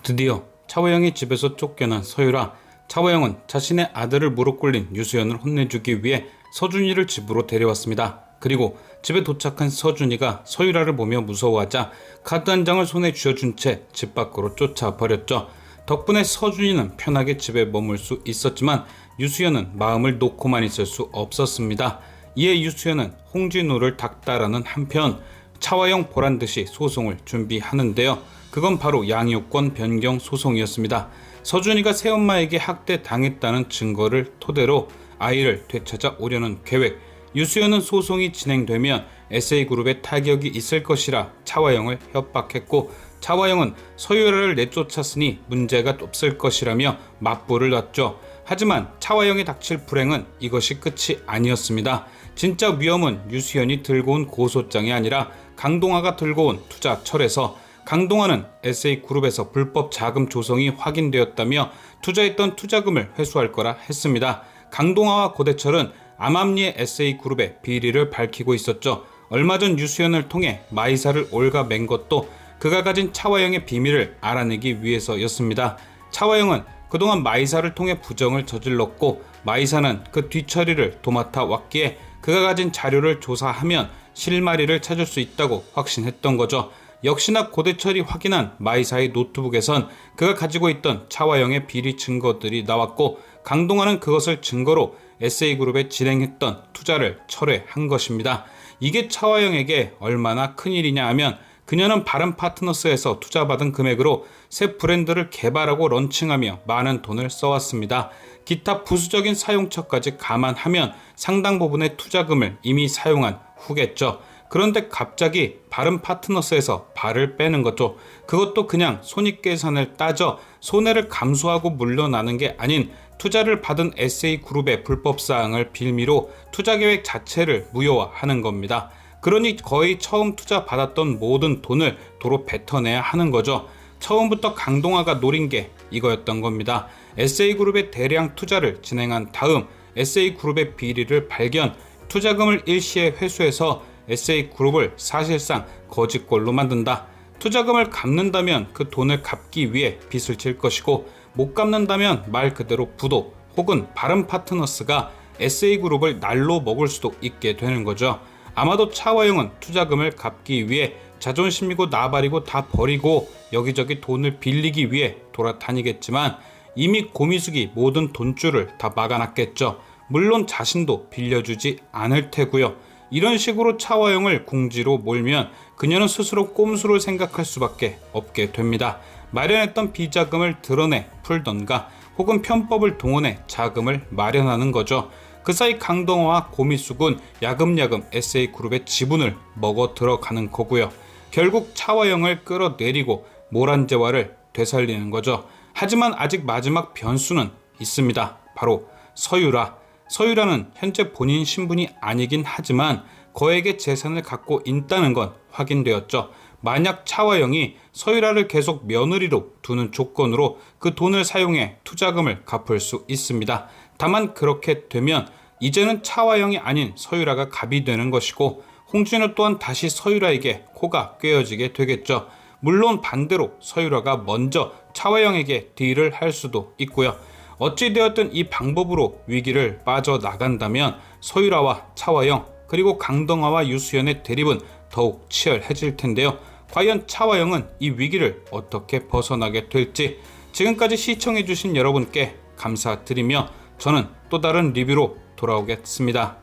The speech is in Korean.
드디어 차화영의 집에서 쫓겨난 서유라. 차화영은 자신의 아들을 무릎 꿇린 유수연을 혼내주기 위해 서준이를 집으로 데려왔습니다. 그리고 집에 도착한 서준이가 서유라를 보며 무서워하자 카드 한 장을 손에 쥐어준 채 집 밖으로 쫓아버렸죠. 덕분에 서준이는 편하게 집에 머물 수 있었지만 유수연은 마음을 놓고만 있을 수 없었습니다. 이에 유수연은 홍진우를 닥달하는 한편 차화영 보란듯이 소송을 준비하는데요. 그건 바로 양육권 변경 소송이었습니다. 서준이가 새엄마에게 학대당했다는 증거를 토대로 아이를 되찾아 오려는 계획. 유수연은 소송이 진행되면 SA그룹에 타격이 있을 것이라 차화영을 협박했고, 차화영은 서유라를 내쫓았으니 문제가 없을 것이라며 맞불을 놨죠. 하지만 차화영이 닥칠 불행은 이것이 끝이 아니었습니다. 진짜 위험은 유수연이 들고 온 고소장이 아니라 강동아가 들고 온 투자철에서, 강동아는 SA그룹에서 불법 자금 조성이 확인되었다며 투자했던 투자금을 회수할 거라 했습니다. 강동아와 고대철은 암암리의 SA그룹의 비리를 밝히고 있었죠. 얼마 전 유수연을 통해 마이사를 올가맨 것도 그가 가진 차화영의 비밀을 알아내기 위해서였습니다. 차화영은 그동안 마이사를 통해 부정을 저질렀고, 마이사는 그 뒤처리를 도맡아 왔기에 그가 가진 자료를 조사하면 실마리를 찾을 수 있다고 확신했던 거죠. 역시나 고대철이 확인한 마이사의 노트북에선 그가 가지고 있던 차화영의 비리 증거들이 나왔고, 강동아는 그것을 증거로 SA그룹에 진행했던 투자를 철회한 것입니다. 이게 차화영에게 얼마나 큰일이냐 하면, 그녀는 바른 파트너스에서 투자받은 금액으로 새 브랜드를 개발하고 런칭하며 많은 돈을 써왔습니다. 기타 부수적인 사용처까지 감안하면 상당 부분의 투자금을 이미 사용한 후겠죠. 그런데 갑자기 바른 파트너스에서 발을 빼는 거죠. 그것도 그냥 손익계산을 따져 손해를 감수하고 물러나는 게 아닌 투자를 받은 SA그룹의 불법사항을 빌미로 투자계획 자체를 무효화하는 겁니다. 그러니 거의 처음 투자 받았던 모든 돈을 도로 뱉어내야 하는 거죠. 처음부터 강동아가 노린 게 이거였던 겁니다. SA그룹의 대량 투자를 진행한 다음 SA그룹의 비리를 발견, 투자금을 일시에 회수해서 SA그룹을 사실상 거짓골로 만든다. 투자금을 갚는다면 그 돈을 갚기 위해 빚을 질 것이고, 못 갚는다면 말 그대로 부도 혹은 바른 파트너스가 SA그룹을 날로 먹을 수도 있게 되는 거죠. 아마도 차화영은 투자금을 갚기 위해 자존심이고 나발이고 다 버리고 여기저기 돈을 빌리기 위해 돌아다니겠지만, 이미 고미숙이 모든 돈줄을 다 막아놨겠죠. 물론 자신도 빌려주지 않을 테고요. 이런 식으로 차화영을 궁지로 몰면 그녀는 스스로 꼼수를 생각할 수밖에 없게 됩니다. 마련했던 비자금을 드러내 풀던가 혹은 편법을 동원해 자금을 마련하는 거죠. 그 사이 강동아와 고미숙은 야금야금 SA그룹의 지분을 먹어 들어가는 거고요. 결국 차화영을 끌어내리고 모란제화를 되살리는 거죠. 하지만 아직 마지막 변수는 있습니다. 바로 서유라. 서유라는 현재 본인 신분이 아니긴 하지만 거액의 재산을 갖고 있다는 건 확인되었죠. 만약 차화영이 서유라를 계속 며느리로 두는 조건으로 그 돈을 사용해 투자금을 갚을 수 있습니다. 다만 그렇게 되면 이제는 차화영이 아닌 서유라가 갑이 되는 것이고, 홍진우 또한 다시 서유라에게 코가 꿰어지게 되겠죠. 물론 반대로 서유라가 먼저 차화영에게 딜을 할 수도 있고요. 어찌되었든 이 방법으로 위기를 빠져나간다면 서유라와 차화영 그리고 강동아와 유수연의 대립은 더욱 치열해질 텐데요. 과연 차화영은 이 위기를 어떻게 벗어나게 될지, 지금까지 시청해주신 여러분께 감사드리며 저는 또 다른 리뷰로 돌아오겠습니다.